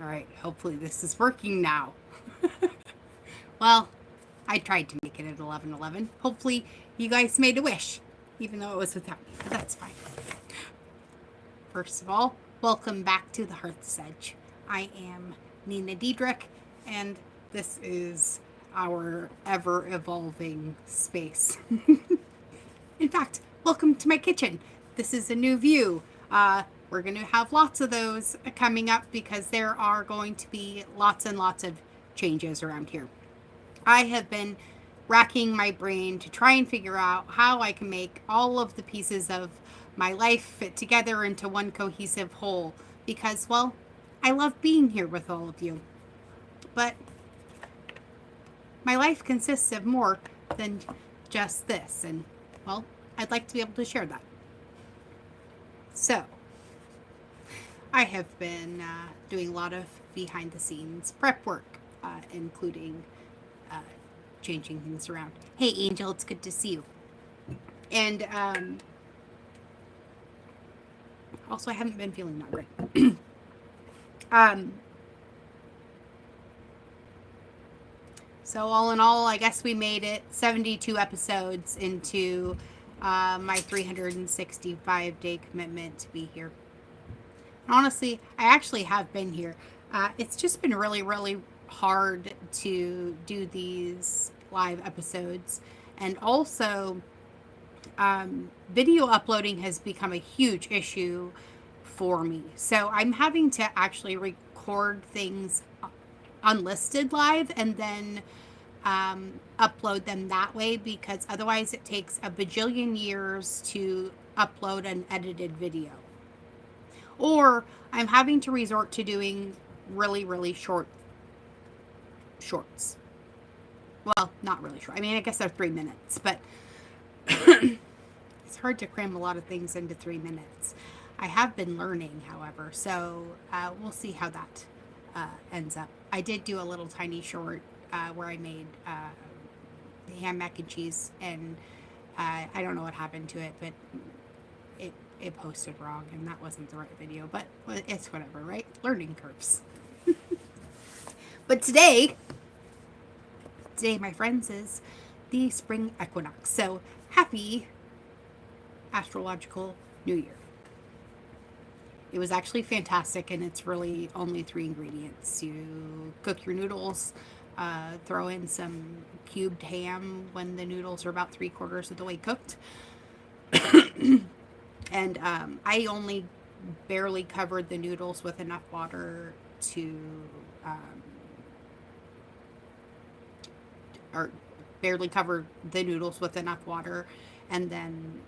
All right, hopefully this is working now. Well, I tried to make it at 11:11. Hopefully you guys made a wish, even though it was without me, but that's fine. First of all, welcome back to the Hearth's Edge. I am Nina Diederich, and this is our ever evolving space. In fact, welcome to my kitchen. This is a new view. We're going to have lots of those coming up because there are going to be lots and lots of changes around here. I have been racking my brain to try and figure out how I can make all of the pieces of my life fit together into one cohesive whole because, well, I love being here with all of you. But my life consists of more than just this, and, well, I'd like to be able to share that. So, I have been doing a lot of behind the scenes prep work, including changing things around. Hey, Angel, it's good to see you. And also, I haven't been feeling that great. um, so, all in all, I guess we made it 72 episodes into my 365-day commitment to be here. Honestly, I actually have been here. It's just been really, really hard to do these live episodes. And also, video uploading has become a huge issue for me. So I'm having to actually record things unlisted live and then upload them that way because otherwise it takes a bajillion years to upload an edited video. Or I'm having to resort to doing really, really shorts. Well, not really short. I mean, I guess they're 3 minutes, but it's hard to cram a lot of things into 3 minutes. I have been learning, however, so we'll see how that ends up. I did do a little tiny short where I made ham mac and cheese, and I don't know what happened to it, but it posted wrong, and that wasn't the right video, but it's whatever, right? Learning curves. But today, my friends, is the spring equinox. So happy astrological New Year. It was actually fantastic, and it's really only 3 ingredients. You cook your noodles, throw in some cubed ham when the noodles are about 3/4 of the way cooked. And I only barely covered the noodles with enough water to, or barely cover the noodles with enough water, and then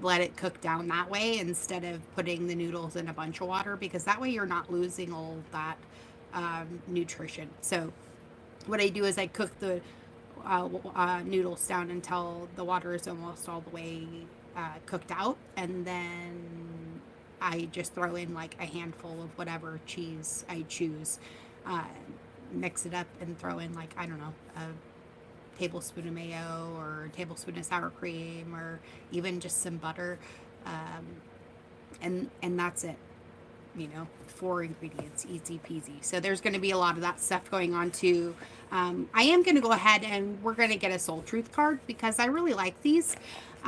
let it cook down that way instead of putting the noodles in a bunch of water, because that way you're not losing all that nutrition. So what I do is I cook the noodles down until the water is almost all the way cooked out, and then I just throw in like a handful of whatever cheese I choose, mix it up, and throw in, like, I don't know, a tablespoon of mayo or a tablespoon of sour cream or even just some butter, and that's it. 4 ingredients, easy peasy. So there's going to be a lot of that stuff going on too. I am going to go ahead and we're going to get a Soul Truth card because I really like these.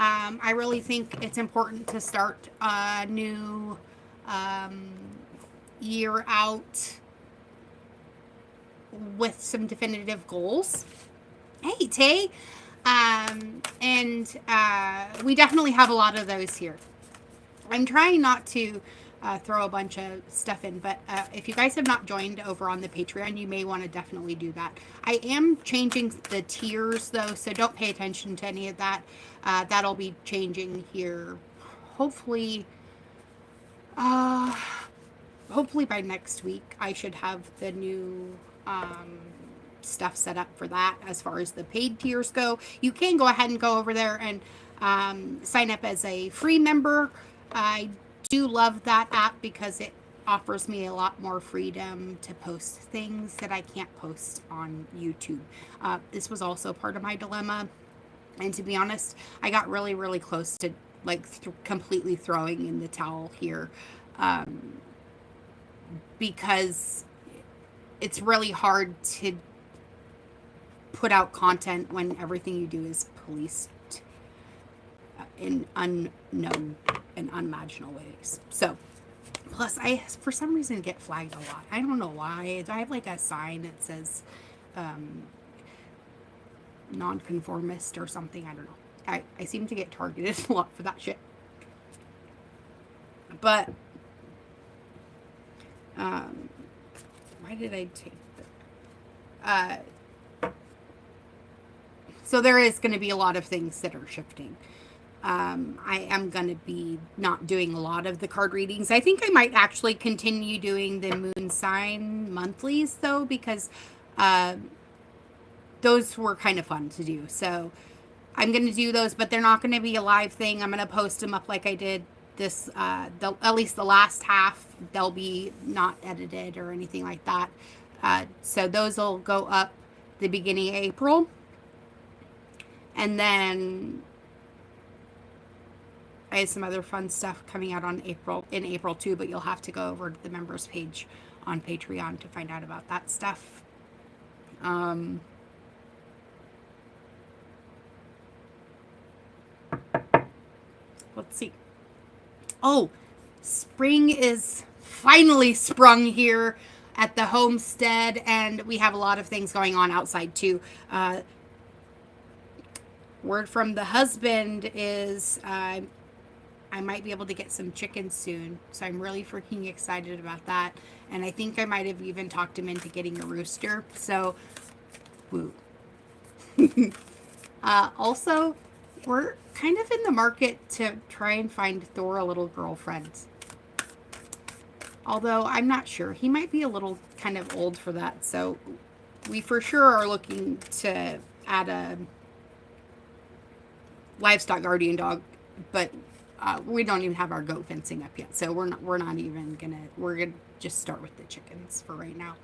I really think it's important to start a new year out with some definitive goals. Hey, Tay. And we definitely have a lot of those here. I'm trying not to throw a bunch of stuff in, but if you guys have not joined over on the Patreon, you may want to definitely do that. I am changing the tiers though, so don't pay attention to any of that. That'll be changing here hopefully by next week. I should have the new stuff set up for that. As far as the paid tiers go, you can go ahead and go over there and sign up as a free member. I do love that app because it offers me a lot more freedom to post things that I can't post on YouTube. This was also part of my dilemma, and to be honest, I got really, really close to like completely throwing in the towel here. because it's really hard to put out content when everything you do is policed in unknown and unimaginable ways. So, plus I, for some reason, get flagged a lot. I don't know why. I have like a sign that says nonconformist or something. I don't know. I seem to get targeted a lot for that shit. But why did I take that? So there is going to be a lot of things that are shifting. I am going to be not doing a lot of the card readings. I think I might actually continue doing the moon sign monthlies, though, because those were kind of fun to do. So I'm going to do those, but they're not going to be a live thing. I'm going to post them up like I did this, at least the last half. They'll be not edited or anything like that. So those will go up the beginning of April. And then I have some other fun stuff coming out in April too, but you'll have to go over to the members page on Patreon to find out about that stuff. Let's see. Oh, spring is finally sprung here at the homestead, and we have a lot of things going on outside too. Word from the husband is I might be able to get some chickens soon, so I'm really freaking excited about that. And I think I might have even talked him into getting a rooster. So, woo. Also, we're kind of in the market to try and find Thor a little girlfriend. Although I'm not sure. He might be a little kind of old for that. So we for sure are looking to add a livestock guardian dog, but we don't even have our goat fencing up yet. So we're not even gonna, we're gonna just start with the chickens for right now.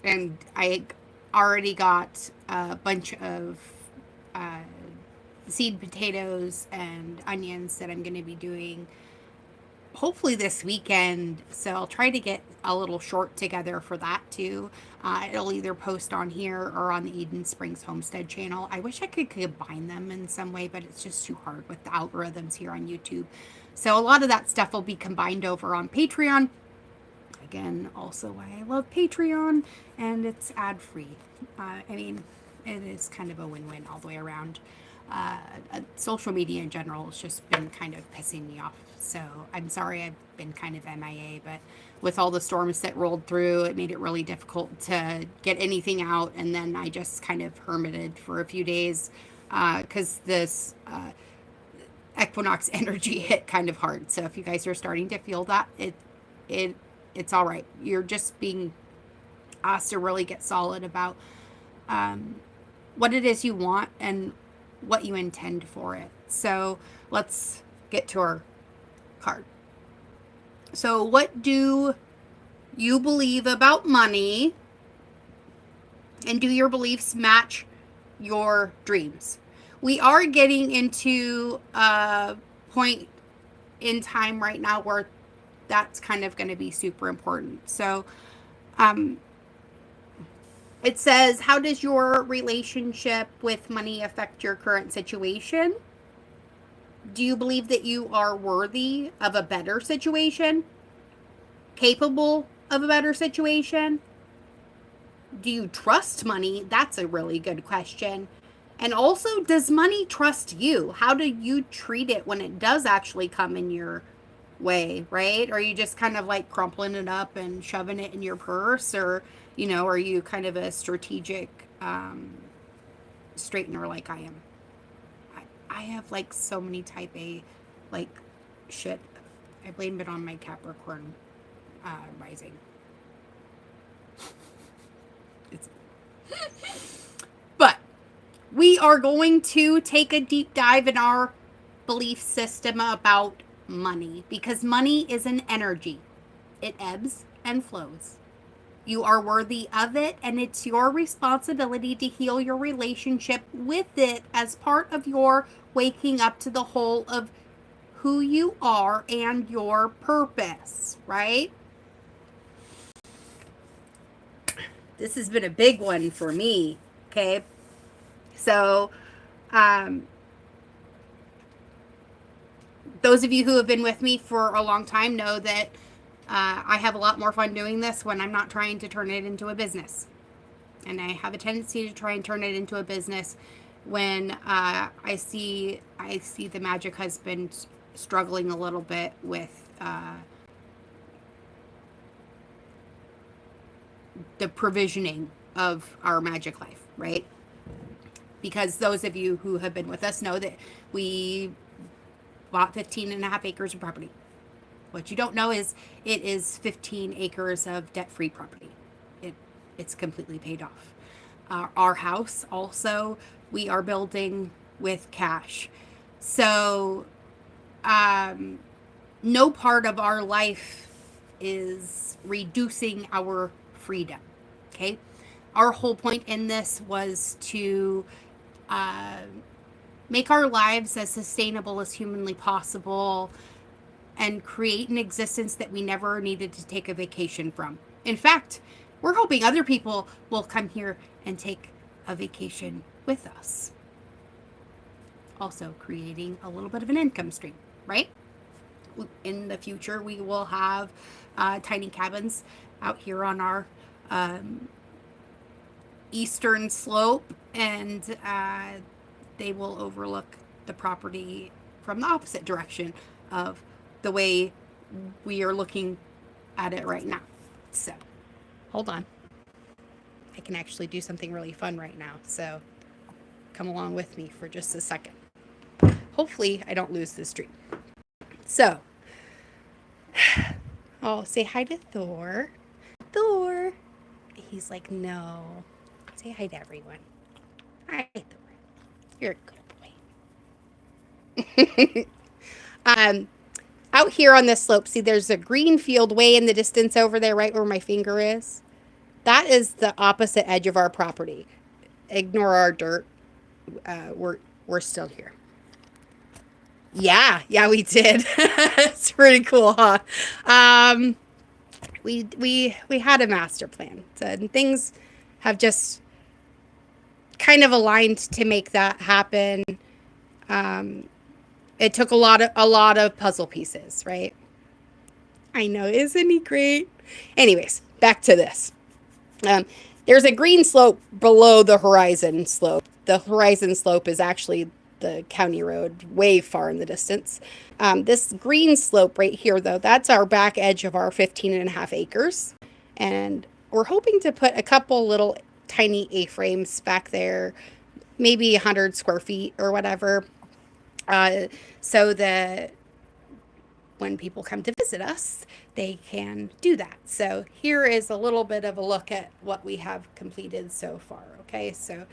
And I already got a bunch of seed potatoes and onions that I'm going to be doing hopefully this weekend. So I'll try to get a little short together for that too. It'll either post on here or on the Eden Springs Homestead channel. I wish I could combine them in some way, but it's just too hard with the algorithms here on YouTube. So a lot of that stuff will be combined over on Patreon. Again, also why I love Patreon, and it's ad-free. I mean, it is kind of a win-win all the way around. Social media in general has just been kind of pissing me off. So I'm sorry I've been kind of MIA, but with all the storms that rolled through, it made it really difficult to get anything out. And then I just kind of hermited for a few days because this Equinox energy hit kind of hard. So if you guys are starting to feel that, it's all right. You're just being asked to really get solid about what it is you want and what you intend for it. So let's get to our card. So what do you believe about money, and do your beliefs match your dreams? We are getting into a point in time right now where that's kind of going to be super important. So it says, how does your relationship with money affect your current situation? Do you believe that you are worthy of a better situation? Capable of a better situation? Do you trust money? That's a really good question. And also, does money trust you? How do you treat it when it does actually come in your way, right? Are you just kind of like crumpling it up and shoving it in your purse? Or, you know, are you kind of a strategic straightener like I am? I have like so many type A like shit. I blame it on my Capricorn rising. But we are going to take a deep dive in our belief system about money, because money is an energy. It ebbs and flows. You are worthy of it, and it's your responsibility to heal your relationship with it as part of your waking up to the whole of who you are and your purpose, right? This has been a big one for me, okay? So, those of you who have been with me for a long time know that I have a lot more fun doing this when I'm not trying to turn it into a business. And I have a tendency to try and turn it into a business when I see the magic husband struggling a little bit with the provisioning of our magic life, right? Because those of you who have been with us know that we bought 15.5 acres of property. What you don't know is it is 15 acres of debt-free property. It's completely paid off. Our house also, we are building with cash. So no part of our life is reducing our freedom, okay? Our whole point in this was to make our lives as sustainable as humanly possible and create an existence that we never needed to take a vacation from. In fact, we're hoping other people will come here and take a vacation with us. Also creating a little bit of an income stream, right? In the future, we will have tiny cabins out here on our eastern slope, and they will overlook the property from the opposite direction of the way we are looking at it right now. So, hold on. I can actually do something really fun right now, so come along with me for just a second. Hopefully, I don't lose this stream. So, oh, say hi to Thor. Thor. He's like, no. Say hi to everyone. Hi, Thor. You're a good boy. Out here on this slope, see, there's a green field way in the distance over there, right where my finger is. That is the opposite edge of our property. Ignore our dirt. We're still here. Yeah, we did. It's pretty cool, huh? We had a master plan, and things have just kind of aligned to make that happen. It took a lot of puzzle pieces, right? I know, isn't he great? Anyways, back to this. There's a green slope below the horizon slope. The horizon slope is actually the county road way far in the distance. This green slope right here, though, that's our back edge of our 15.5 acres. And we're hoping to put a couple little tiny A-frames back there, maybe 100 square feet or whatever, so that when people come to visit us, they can do that. So here is a little bit of a look at what we have completed so far. Okay, so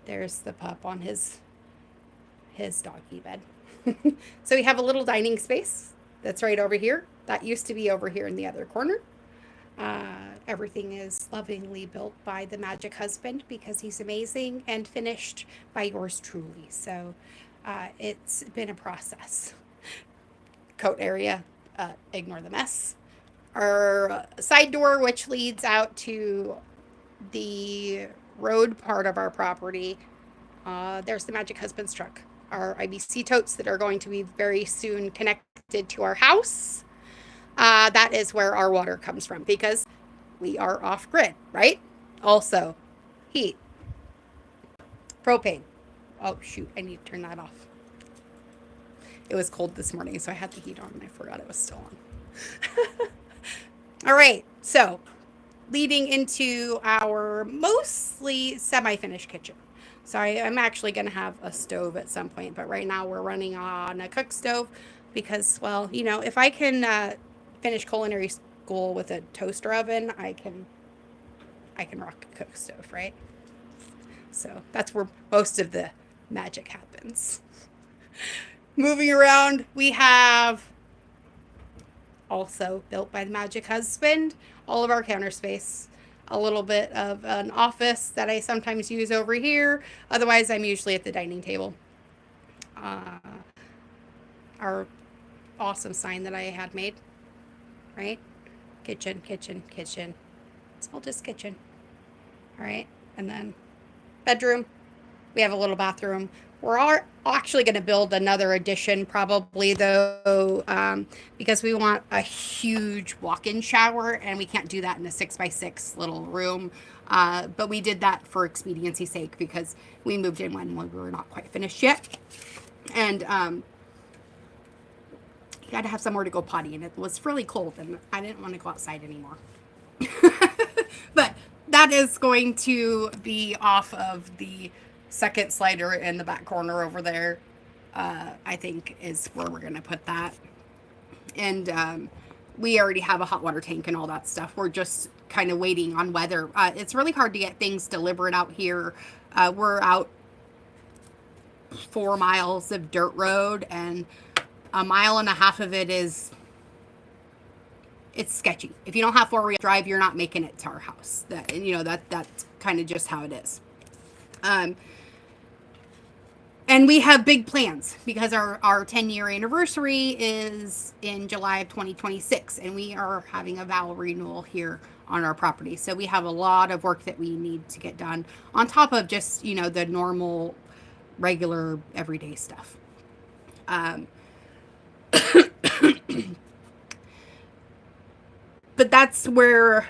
there's the pup on his doggy bed. So we have a little dining space that's right over here. That used to be over here in the other corner. Everything is lovingly built by the magic husband because he's amazing, and finished by yours truly. So it's been a process. Coat area, ignore the mess. Our side door, which leads out to the road part of our property, there's the magic husband's truck. Our IBC totes that are going to be very soon connected to our house. That is where our water comes from because we are off grid, right? Also, heat, propane. Oh shoot, I need to turn that off. It was cold this morning, so I had the heat on and I forgot it was still on. All right, so leading into our mostly semi-finished kitchen. So I'm actually going to have a stove at some point, but right now we're running on a cook stove because, well, you know, if I can finish culinary school with a toaster oven, I can rock a cook stove, right? So that's where most of the magic happens. Moving around, we have, also built by the magic husband, all of our counter space. A little bit of an office that I sometimes use over here. Otherwise, I'm usually at the dining table. Our awesome sign that I had made, right? Kitchen, kitchen, kitchen. It's all just kitchen. All right. And then bedroom. We have a little bathroom. We're actually going to build another addition, probably, though, because we want a huge walk-in shower, and we can't do that in a 6x6 little room. But we did that for expediency's sake because we moved in when we were not quite finished yet. And you got to have somewhere to go potty, and it was really cold, and I didn't want to go outside anymore. But that is going to be off of the second slider in the back corner over there. I think is where we're going to put that. And we already have a hot water tank and all that stuff. We're just kind of waiting on weather. It's really hard to get things delivered out here. We're out 4 miles of dirt road, and a mile and a half of it is, it's sketchy. If you don't have 4-wheel drive, you're not making it to our house. That's kind of just how it is. And we have big plans because our 10-year anniversary is in July of 2026, and we are having a vow renewal here on our property. So we have a lot of work that we need to get done on top of just, the normal, regular, everyday stuff. But that's where,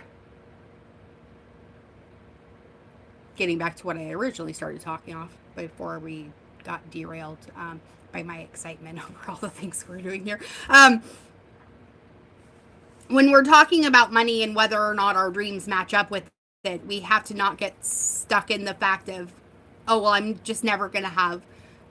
getting back to what I originally started talking off before we got derailed by my excitement over all the things we're doing here. When we're talking about money and whether or not our dreams match up with it, we have to not get stuck in the fact of, oh, well, I'm just never going to have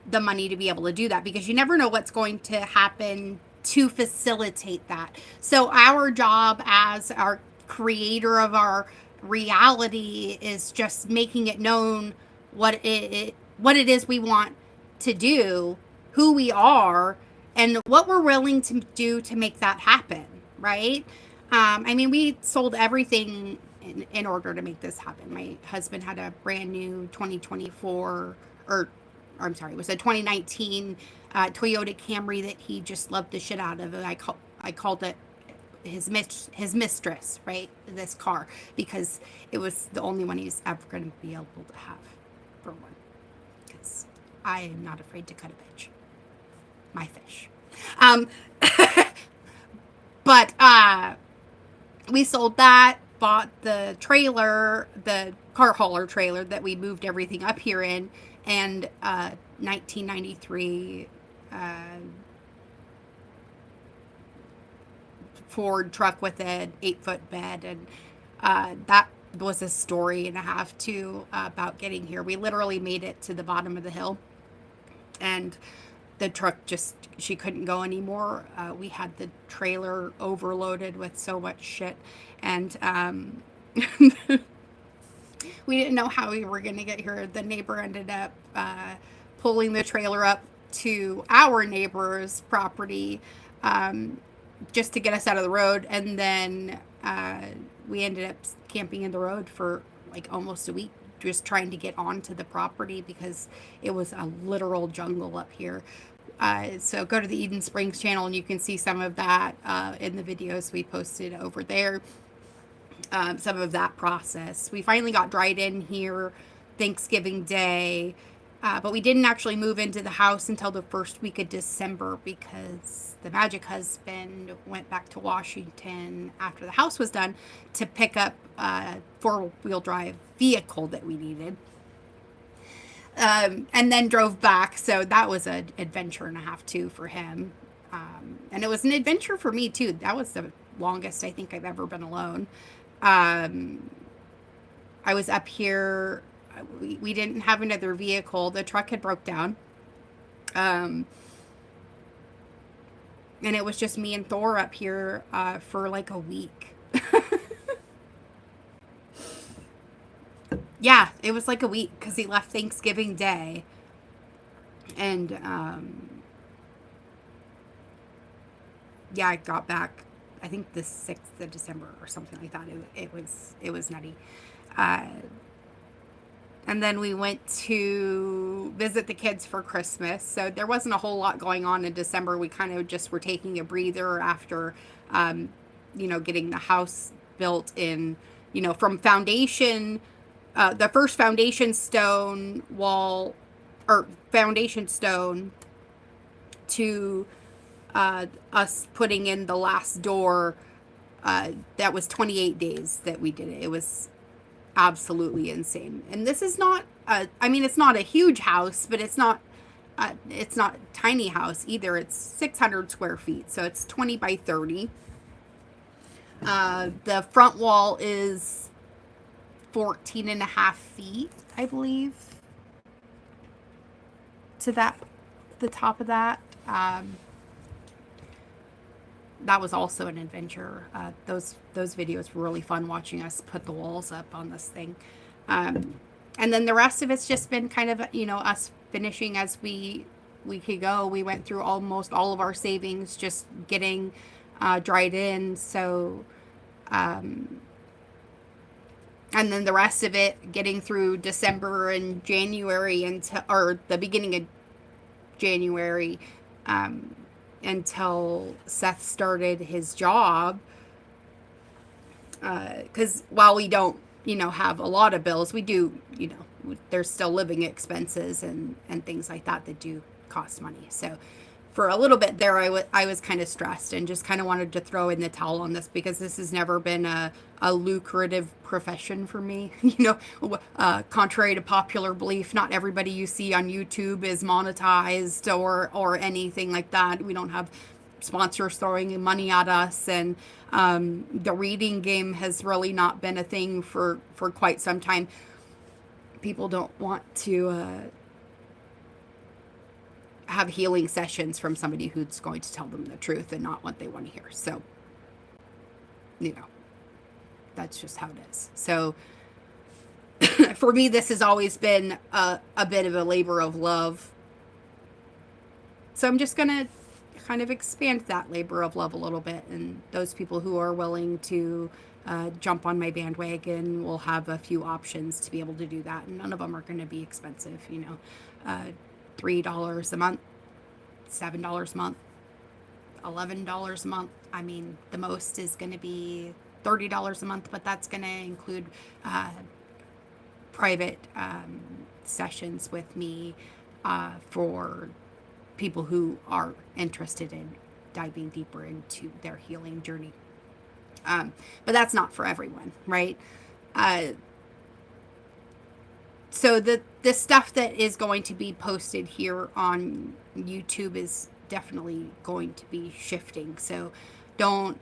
the money to be able to do that, because you never know what's going to happen to facilitate that. So our job as our creator of our reality is just making it known what it is we want to do, who we are, and what we're willing to do to make that happen, right? We sold everything in order to make this happen. My husband had a brand new 2024, or I'm sorry, it was a 2019 Toyota Camry that he just loved the shit out of. I called it his mistress, right? This car, because it was the only one he's ever going to be able to have, for one. Because I am not afraid to cut a bitch. My fish. But we sold that, bought the trailer, the car hauler trailer that we moved everything up here in, and 1993 Ford truck with an 8-foot bed, and that was a story and a half too about getting here. We literally made it to the bottom of the hill, and the truck she couldn't go anymore. We had the trailer overloaded with so much shit, and we didn't know how we were going to get here. The neighbor ended up pulling the trailer up to our neighbor's property just to get us out of the road. And then we ended up camping in the road for like almost a week, just trying to get onto the property because it was a literal jungle up here. So go to the Eden Springs channel and you can see some of that in the videos we posted over there. Some of that process. We finally got Dryden here Thanksgiving Day, but we didn't actually move into the house until the first week of December because the magic husband went back to Washington after the house was done to pick up a 4-wheel drive vehicle that we needed, and then drove back. So that was an adventure and a half too for him, and it was an adventure for me too. That was the longest I think I've ever been alone. I was up here. We didn't have another vehicle. The truck had broke down. And it was just me and Thor up here for like a week. Yeah, it was like a week because he left Thanksgiving Day. And yeah, I got back, I think the 6th of December or something like that. It was nutty. And And then we went to visit the kids for Christmas. So there wasn't a whole lot going on in December. We kind of just were taking a breather after, getting the house built in, from foundation, the first foundation stone wall or foundation stone to us putting in the last door. That was 28 days that we did it. It was absolutely insane. And this is not it's not a huge house, but it's not a tiny house either. It's 600 square feet, so it's 20 by 30. The front wall is 14 and a half feet, I believe, to the top of that. That was also an adventure. Those videos were really fun, watching us put the walls up on this thing. And then the rest of it's just been kind of, us finishing as we could go. We went through almost all of our savings, just getting dried in. So, and then the rest of it, getting through December and January or the beginning of January, until Seth started his job. Because while we don't, have a lot of bills, we do, there's still living expenses and things like that do cost money. So for a little bit there, I was kind of stressed and just kind of wanted to throw in the towel on this, because this has never been a lucrative profession for me. Contrary to popular belief, not everybody you see on YouTube is monetized or anything like that. We don't have sponsors throwing money at us, and the reading game has really not been a thing for quite some time. People don't want to have healing sessions from somebody who's going to tell them the truth and not what they want to hear. So, that's just how it is. So for me, this has always been a bit of a labor of love. So I'm just going to kind of expand that labor of love a little bit. And those people who are willing to jump on my bandwagon will have a few options to be able to do that. And none of them are going to be expensive, $3 a month, $7 a month, $11 a month. I mean, the most is going to be $30 a month, but that's going to include private sessions with me for people who are interested in diving deeper into their healing journey. But that's not for everyone, right? So the stuff that is going to be posted here on YouTube is definitely going to be shifting. So don't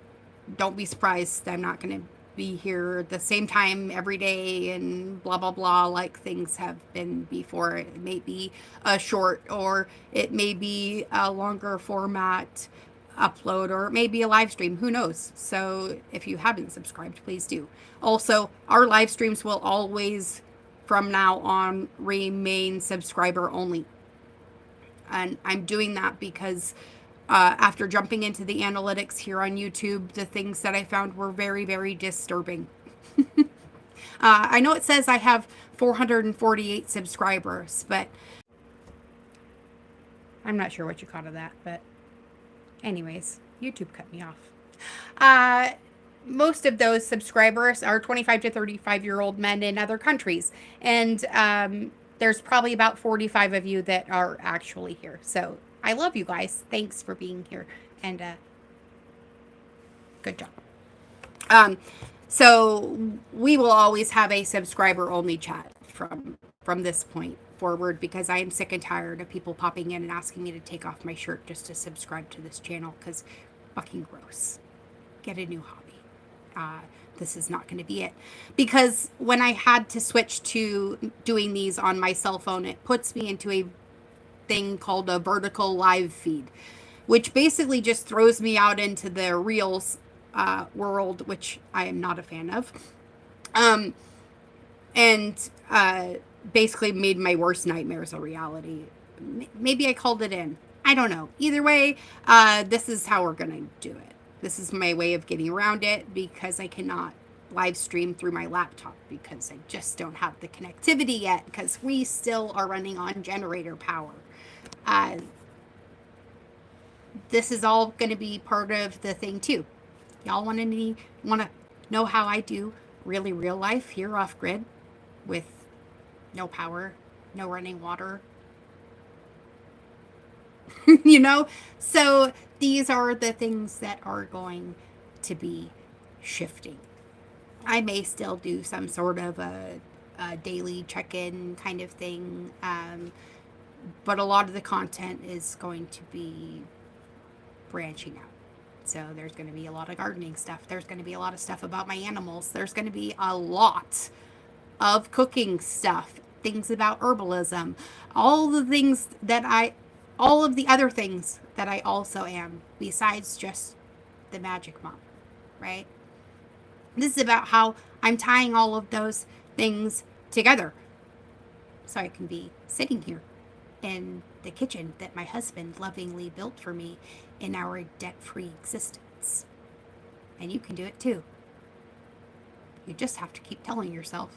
be surprised that I'm not going to be here at the same time every day and blah, blah, blah, like things have been before. It may be a short, or it may be a longer format upload, or maybe a live stream. Who knows? So if you haven't subscribed, please do. Also, our live streams will always, from now on, remain subscriber only. And I'm doing that because after jumping into the analytics here on YouTube, the things that I found were very, very disturbing. I know it says I have 448 subscribers, but I'm not sure what you caught of that. But anyways, YouTube cut me off. Most of those subscribers are 25 to 35-year-old men in other countries. And there's probably about 45 of you that are actually here. So I love you guys. Thanks for being here. And good job. So we will always have a subscriber-only chat from this point forward, because I am sick and tired of people popping in and asking me to take off my shirt just to subscribe to this channel, because fucking gross. Get a new hobby. This is not going to be it. Because when I had to switch to doing these on my cell phone, it puts me into a thing called a vertical live feed, which basically just throws me out into the Reels world, which I am not a fan of. And basically made my worst nightmares a reality. Maybe I called it in. I don't know. Either way, this is how we're going to do it. This is my way of getting around it, because I cannot live stream through my laptop because I just don't have the connectivity yet because we still are running on generator power. Uh, this is all going to be part of the thing too. Y'all want to know how I do really real life here off grid with no power, no running water, you know? So these are the things that are going to be shifting. I may still do some sort of a daily check-in kind of thing, but a lot of the content is going to be branching out. So there's going to be a lot of gardening stuff. There's going to be a lot of stuff about my animals. There's going to be a lot of cooking stuff, things about herbalism, all of the other things that I also am besides just the magic mom, right? This is about how I'm tying all of those things together so I can be sitting here in the kitchen that my husband lovingly built for me in our debt-free existence. And you can do it too. You just have to keep telling yourself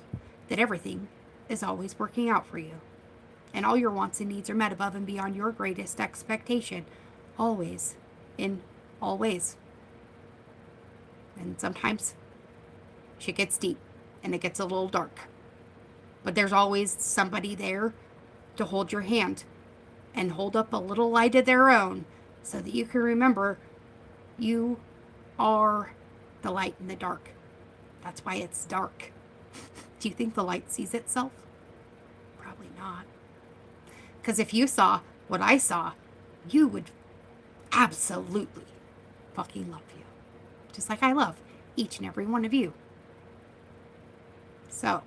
that everything is always working out for you. And all your wants and needs are met above and beyond your greatest expectation. Always. In all ways. And sometimes shit gets deep and it gets a little dark. But there's always somebody there to hold your hand and hold up a little light of their own so that you can remember you are the light in the dark. That's why it's dark. Do you think the light sees itself? Probably not. Because if you saw what I saw, you would absolutely fucking love you. Just like I love each and every one of you. So,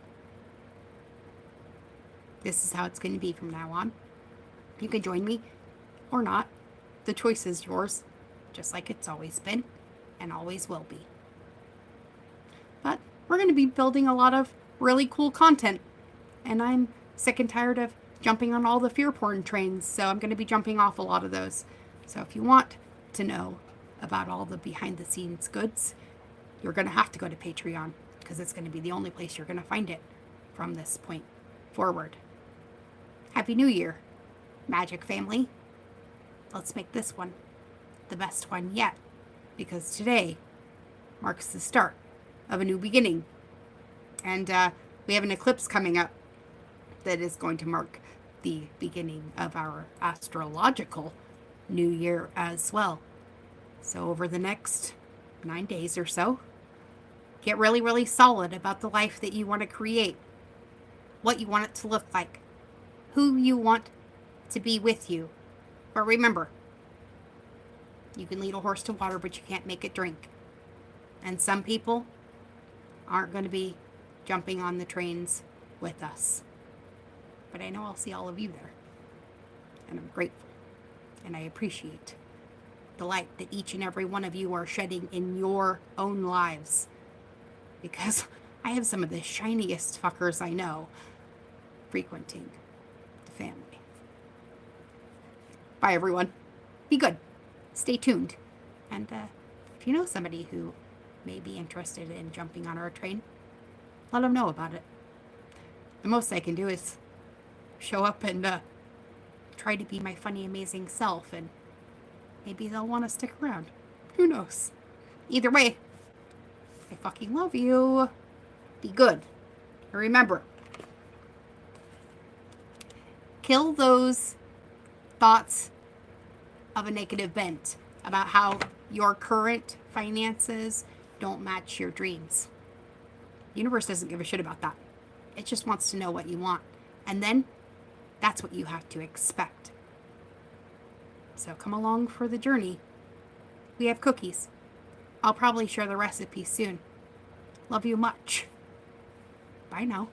this is how it's going to be from now on. You can join me or not. The choice is yours, just like it's always been and always will be. But we're going to be building a lot of really cool content. And I'm sick and tired of jumping on all the fear porn trains, so I'm going to be jumping off a lot of those. So if you want to know about all the behind the scenes goods, you're going to have to go to Patreon because it's going to be the only place you're going to find it from this point forward. Happy New Year, Magic Family. Let's make this one the best one yet, because today marks the start of a new beginning. And we have an eclipse coming up that is going to mark the beginning of our astrological new year as well. So over the next 9 days or so, get really, really solid about the life that you want to create, what you want it to look like, who you want to be with you. But remember, you can lead a horse to water, but you can't make it drink. And some people aren't going to be jumping on the trains with us. But I know I'll see all of you there. And I'm grateful. And I appreciate the light that each and every one of you are shedding in your own lives. Because I have some of the shiniest fuckers I know frequenting the family. Bye, everyone. Be good. Stay tuned. And if you know somebody who may be interested in jumping on our train, let them know about it. The most I can do is show up and try to be my funny, amazing self, and maybe they'll want to stick around. Who knows? Either way, I fucking love you. Be good. And remember, kill those thoughts of a negative bent about how your current finances don't match your dreams. The universe doesn't give a shit about that. It just wants to know what you want. And then that's what you have to expect. So come along for the journey. We have cookies. I'll probably share the recipe soon. Love you much. Bye now.